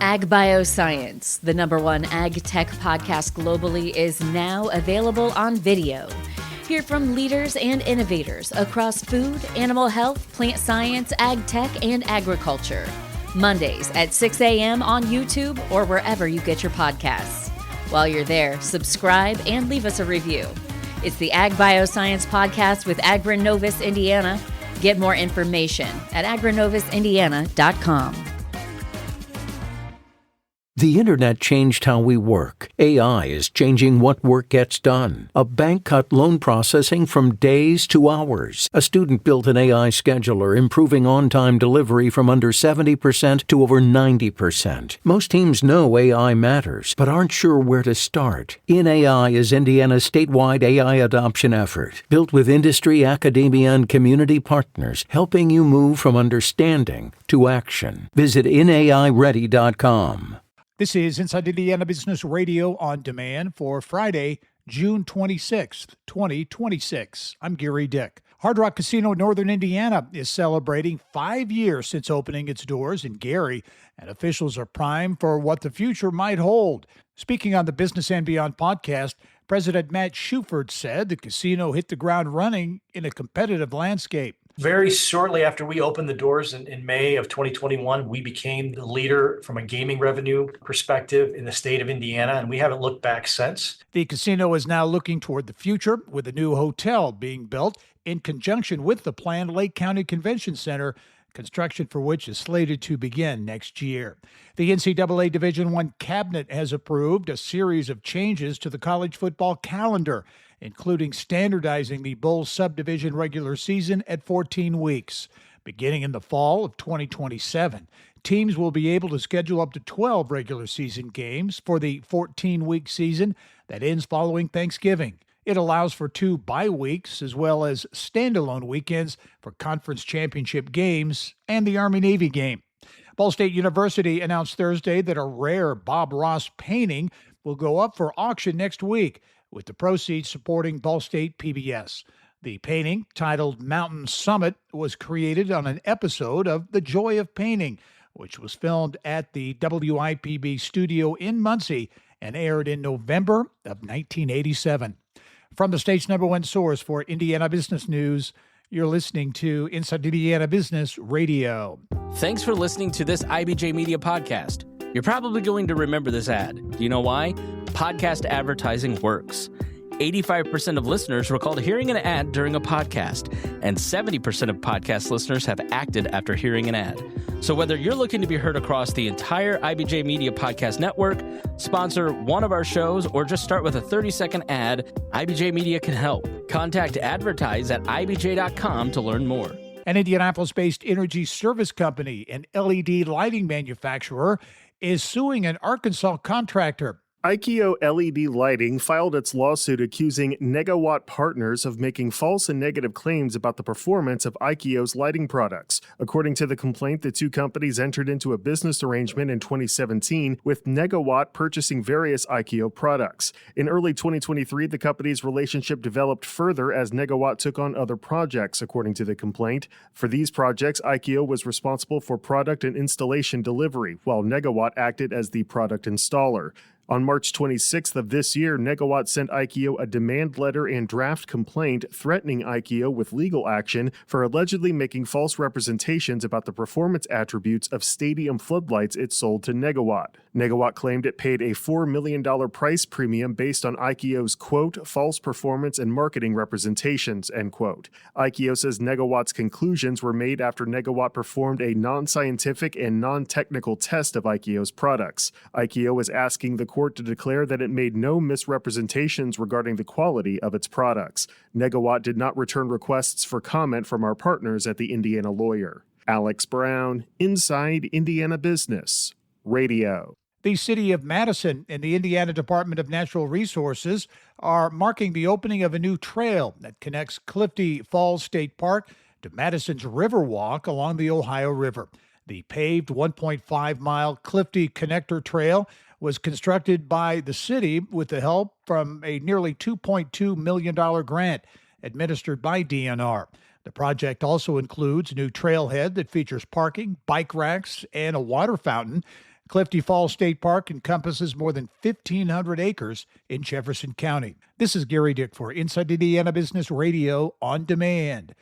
Ag Bioscience, the #1 ag tech podcast globally, is now available on video. Hear from leaders and innovators across food, animal health, plant science, ag tech, and agriculture. Mondays at 6 a.m. on YouTube or wherever you get your podcasts. While you're there, subscribe and leave us a review. It's the Ag Bioscience Podcast with Agronovis Indiana. Get more information at agronovisindiana.com. The internet changed how we work. AI is changing what work gets done. A bank cut loan processing from days to hours. A student built an AI scheduler, improving on-time delivery from under 70% to over 90%. Most teams know AI matters, but aren't sure where to start. InAI is Indiana's statewide AI adoption effort, built with industry, academia, and community partners, helping you move from understanding to action. Visit inaiready.com. This is Inside Indiana Business Radio on demand for Friday, June 26th, 2026. I'm Gary Dick. Hard Rock Casino in Northern Indiana is celebrating 5 years since opening its doors in Gary, and officials are primed for what the future might hold. Speaking on the Business and Beyond podcast, President Matt Shuford said the casino hit the ground running in a competitive landscape. Very shortly after we opened the doors in May of 2021, we became the leader from a gaming revenue perspective in the state of Indiana, and we haven't looked back since. The casino is now looking toward the future, with a new hotel being built in conjunction with the planned Lake County Convention Center, construction for which is slated to begin next year. The NCAA Division I Cabinet has approved a series of changes to the college football calendar, including standardizing the bowl subdivision regular season at 14 weeks. Beginning in the fall of 2027, teams will be able to schedule up to 12 regular season games for the 14-week season that ends following Thanksgiving. It allows for 2 bye weeks as well as standalone weekends for conference championship games and the Army-Navy game. Ball State University announced Thursday that a rare Bob Ross painting will go up for auction next week, with the proceeds supporting Ball State PBS. The painting, titled Mountain Summit, was created on an episode of The Joy of Painting, which was filmed at the WIPB studio in Muncie and aired in November of 1987. From the state's #1 source for Indiana business news, you're listening to Inside Indiana Business Radio. Thanks for listening to this IBJ Media podcast. You're probably going to remember this ad. Do you know why? Podcast advertising works. 85% of listeners recalled hearing an ad during a podcast, and 70% of podcast listeners have acted after hearing an ad. So whether you're looking to be heard across the entire IBJ Media Podcast Network, sponsor one of our shows, or just start with a 30-second ad, IBJ Media can help. Contact advertise at ibj.com to learn more. An Indianapolis-based energy service company and LED lighting manufacturer is suing an Arkansas contractor. IKEO LED Lighting filed its lawsuit accusing Negawatt Partners of making false and negative claims about the performance of IKEO's lighting products. According to the complaint, the two companies entered into a business arrangement in 2017 with Negawatt purchasing various IKEO products. In early 2023, the company's relationship developed further as Negawatt took on other projects, according to the complaint. For these projects, IKEO was responsible for product and installation delivery, while Negawatt acted as the product installer. On March 26th of this year, Negawatt sent IKEO a demand letter and draft complaint threatening IKEO with legal action for allegedly making false representations about the performance attributes of stadium floodlights it sold to Negawatt. Negawatt claimed it paid a $4 million price premium based on IKEO's, quote, false performance and marketing representations, end quote. IKEO says Negawatt's conclusions were made after Negawatt performed a non-scientific and non-technical test of IKEO's products. IKEO is asking the court to declare that it made no misrepresentations regarding the quality of its products. Negawatt did not return requests for comment from our partners at the Indiana Lawyer. Alex Brown, Inside Indiana Business Radio. The city of Madison and the Indiana Department of Natural Resources are marking the opening of a new trail that connects Clifty Falls State Park to Madison's Riverwalk along the Ohio River. The paved 1.5-mile Clifty Connector Trail was constructed by the city with the help from a nearly $2.2 million grant administered by DNR. The project also includes a new trailhead that features parking, bike racks, and a water fountain. Clifty Falls State Park encompasses more than 1,500 acres in Jefferson County. This is Gary Dick for Inside Indiana Business Radio on Demand.